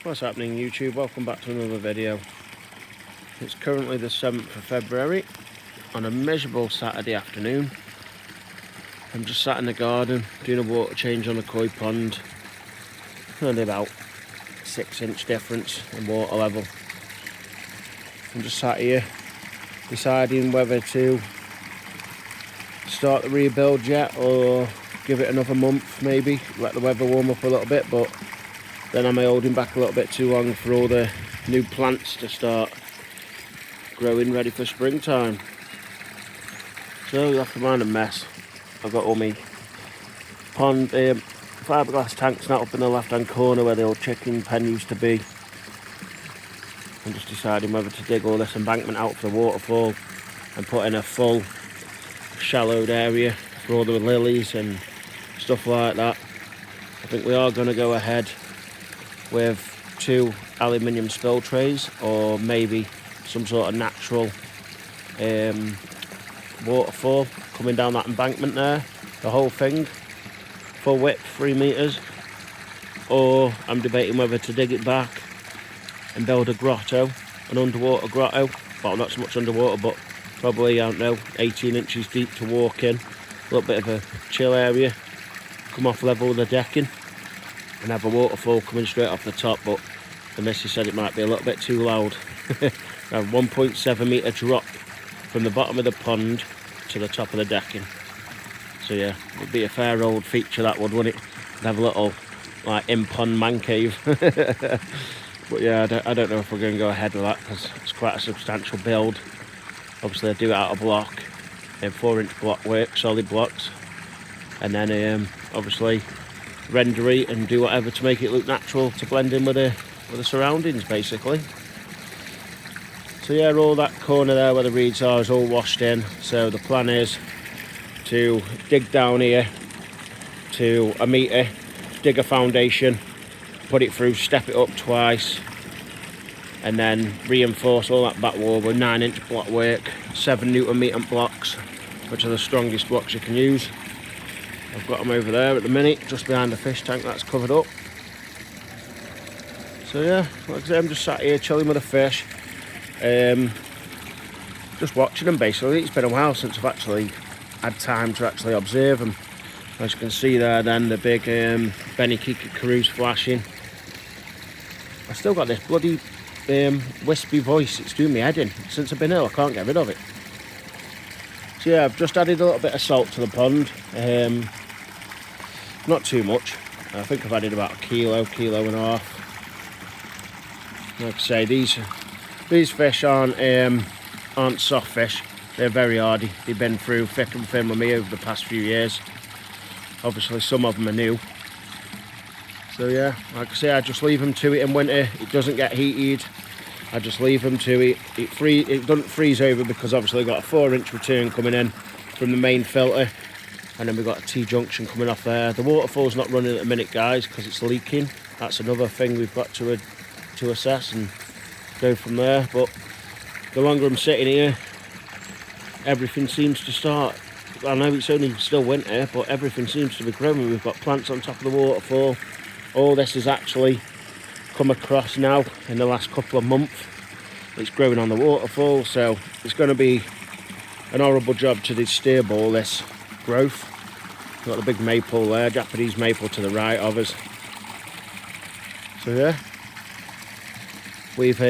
What's happening, YouTube? Welcome back to another video. It's currently the 7th of February on a miserable Saturday afternoon. I'm just sat in the garden doing a water change on a koi pond. Only about 6-inch difference in water level. I'm just sat here deciding whether to start the rebuild yet or give it another month, maybe let the weather warm up a little bit, but then am I holding back a little bit too long for all the new plants to start growing ready for springtime? So you have to mind a mess. I've got all my pond fiberglass tanks now up in the left hand corner where the old chicken pen used to be. I'm just deciding whether to dig all this embankment out for the waterfall and put in a full shallowed area for all the lilies and stuff like that. I think we are going to go ahead with 2 aluminium spill trays, or maybe some sort of natural waterfall coming down that embankment there, the whole thing, full width 3 meters, or I'm debating whether to dig it back and build a grotto, an underwater grotto. Well, not so much underwater, but probably, I don't know, 18 inches deep to walk in, a little bit of a chill area, come off level with the decking and have a waterfall coming straight off the top. But the missus said it might be a little bit too loud. A 1.7 metre drop from the bottom of the pond to the top of the decking. So yeah, it would be a fair old feature, that would, wouldn't it? I'd have a little like in-pond man cave. But yeah, I don't know if we're going to go ahead with that because it's quite a substantial build. Obviously I do it out of block, 4-inch block work, solid blocks, and then obviously render it and do whatever to make it look natural, to blend in with the surroundings basically. So yeah, all that corner there where the reeds are is all washed in. So the plan is to dig down here to 1 metre, dig a foundation, put it through, step it up twice, and then reinforce all that back wall with 9-inch block work, 7 Newton-meter blocks, which are the strongest blocks you can use. I've got them over there at the minute, just behind the fish tank that's covered up. So yeah, like I say, I'm just sat here chilling with the fish, just watching them basically. It's been a while since I've actually had time to actually observe them. As you can see there then, the big Benikiki Cruise flashing. I still got this bloody wispy voice, it's doing me head in. Since I've been ill I can't get rid of it. So yeah, I've just added a little bit of salt to the pond. Not too much. I think I've added about a kilo and a half. Like I say, these fish aren't soft fish. They're very hardy. They've been through thick and thin with me over the past few years. Obviously some of them are new. So yeah, like I say, I just leave them to it in winter. It doesn't get heated. I just leave them to it. It doesn't freeze over because obviously I've got a 4-inch return coming in from the main filter. And then we've got a T-junction coming off there. The waterfall's not running at the minute, guys, because it's leaking. That's another thing we've got to assess and go from there. But the longer I'm sitting here, everything seems to start. I know it's only still winter, but everything seems to be growing. We've got plants on top of the waterfall. All this has actually come across now in the last couple of months. It's growing on the waterfall, so it's going to be an horrible job to disturb all this growth. We've got the big maple there, Japanese maple to the right of us. So yeah, we've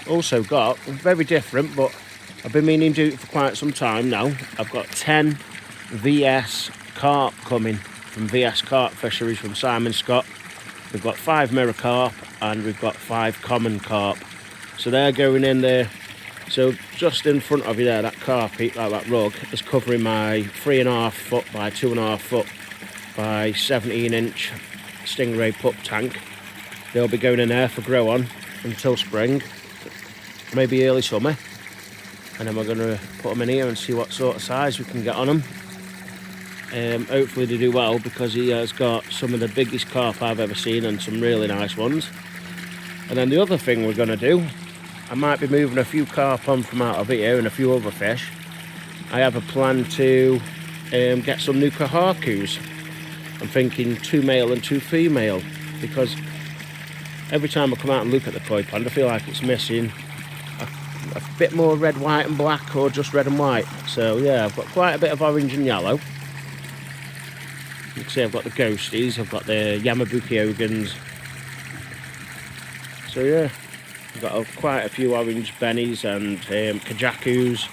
also got, very different, but I've been meaning to do it for quite some time now. I've got 10 VS carp coming from VS Carp Fisheries from Simon Scott. We've got 5 mirror carp and we've got 5 common carp. So they're going in there. So just in front of you there, that carpet, like that rug, is covering my 3.5 foot by 2.5 foot by 17-inch Stingray pup tank. They'll be going in there for grow on until spring, maybe early summer. And then we're going to put them in here and see what sort of size we can get on them. Hopefully they do well, because he has got some of the biggest carp I've ever seen and some really nice ones. And then the other thing we're going to do, I might be moving a few carp on from out of here and a few other fish. I have a plan to get some new kahakus. I'm thinking 2 male and 2 female, because every time I come out and look at the koi pond, I feel like it's missing a bit more red, white and black, or just red and white. So yeah, I've got quite a bit of orange and yellow. You can see I've got the ghosties, I've got the Yamabuki Ogans. So yeah, I've got quite a few orange bennies and kajakus.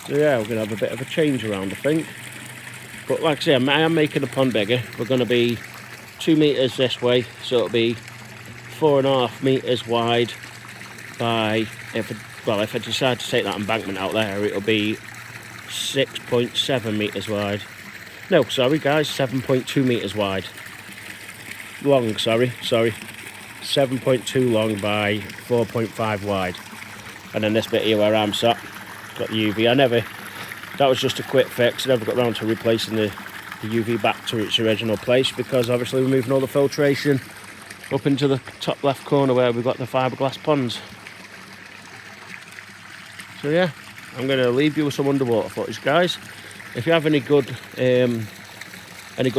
So yeah, we're going to have a bit of a change around, I think. But like I say, I am making the pond bigger. We're going to be 2 meters this way, so it'll be 4.5 meters wide by, if I decide to take that embankment out there, it'll be 6.7 meters wide. No, sorry guys, 7.2 meters wide. Long, sorry. 7.2 long by 4.5 wide. And then this bit here where I'm sat, got the UV. That was just a quick fix. I never got around to replacing the UV back to its original place, because obviously we're moving all the filtration up into the top left corner where we've got the fiberglass ponds. So yeah, I'm going to leave you with some underwater footage, guys. If you have any good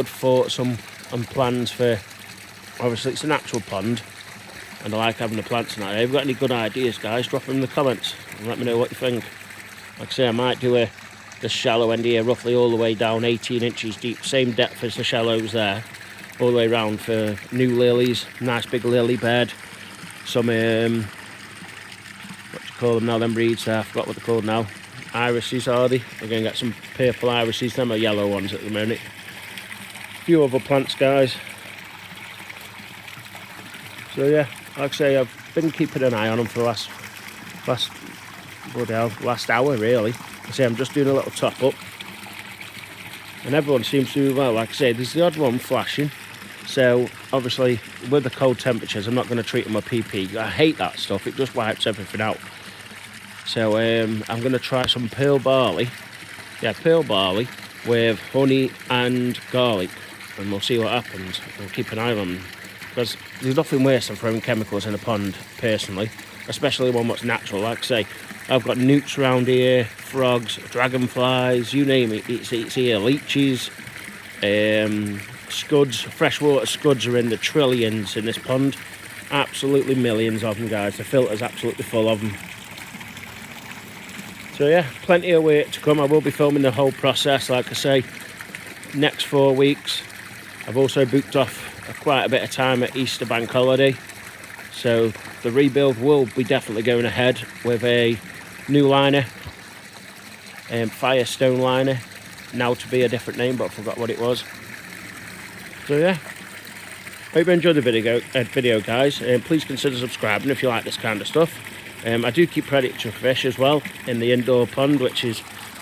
thoughts on plans for, obviously it's a natural pond and I like having the plants in that. If you've got any good ideas, guys, drop them in the comments and let me know what you think. Like I say, I might do the shallow end here roughly all the way down 18 inches deep, same depth as the shallows there, all the way around for new lilies, nice big lily bed, some what do you call them now, them breeds there, I forgot what they're called now, irises are they? We're going to get some purple irises, them are yellow ones at the moment. A few other plants, guys. So yeah, like I say, I've been keeping an eye on them for the last hour really. I say I'm just doing a little top up and everyone seems to do well. Like I say, there's the odd one flashing, so obviously with the cold temperatures I'm not going to treat them with PP. I hate that stuff, it just wipes everything out. So I'm going to try some pearl barley with honey and garlic, and we'll see what happens. We'll keep an eye on them, because there's nothing worse than throwing chemicals in a pond personally, especially one that's natural. Like I say, I've got newts around here, frogs, dragonflies, you name it, it's here. Leeches, scuds, freshwater scuds are in the trillions in this pond. Absolutely millions of them, guys. The filter's absolutely full of them. So yeah, plenty of work to come. I will be filming the whole process, like I say, next 4 weeks. I've also booked off quite a bit of time at Easter bank holiday. So the rebuild will be definitely going ahead with a new liner, Firestone liner, now to be a different name, but I forgot what it was. So yeah, hope you enjoyed the video guys. Please consider subscribing if you like this kind of stuff. I do keep predator fish as well in the indoor pond, which is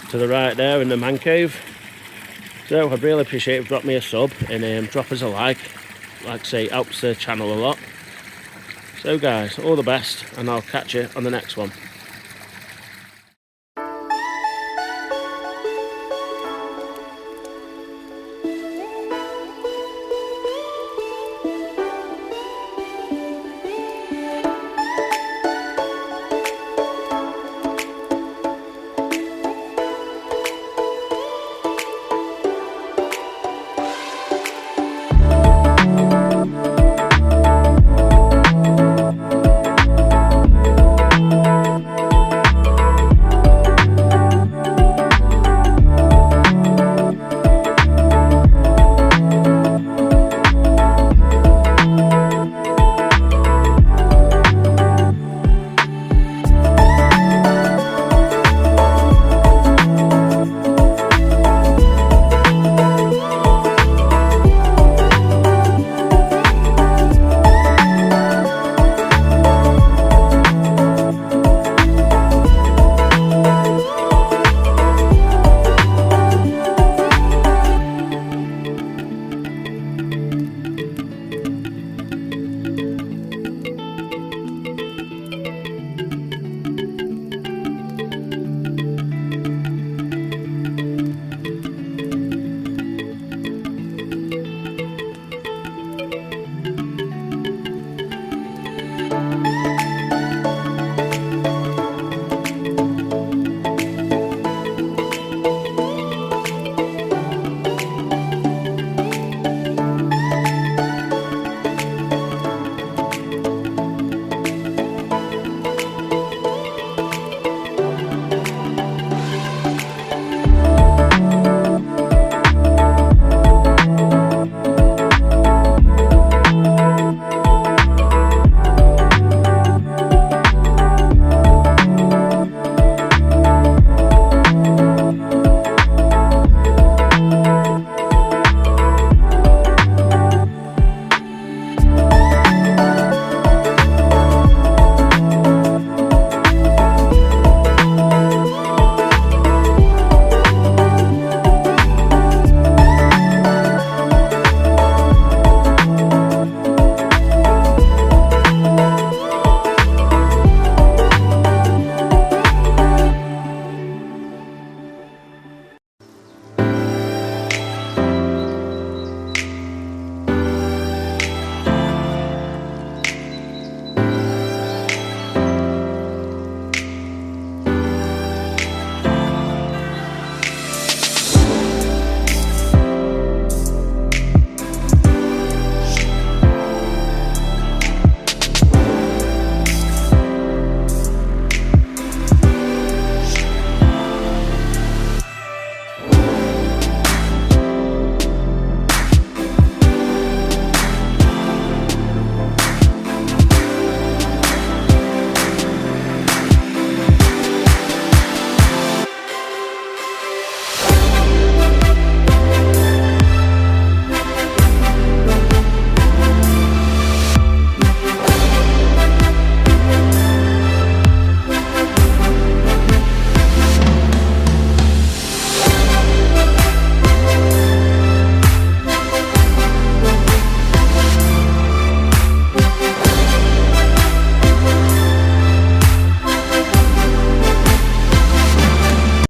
to the right there in the man cave. So I'd really appreciate it if you drop me a sub and drop us a like. Like I say, it helps the channel a lot. So guys, all the best, and I'll catch you on the next one.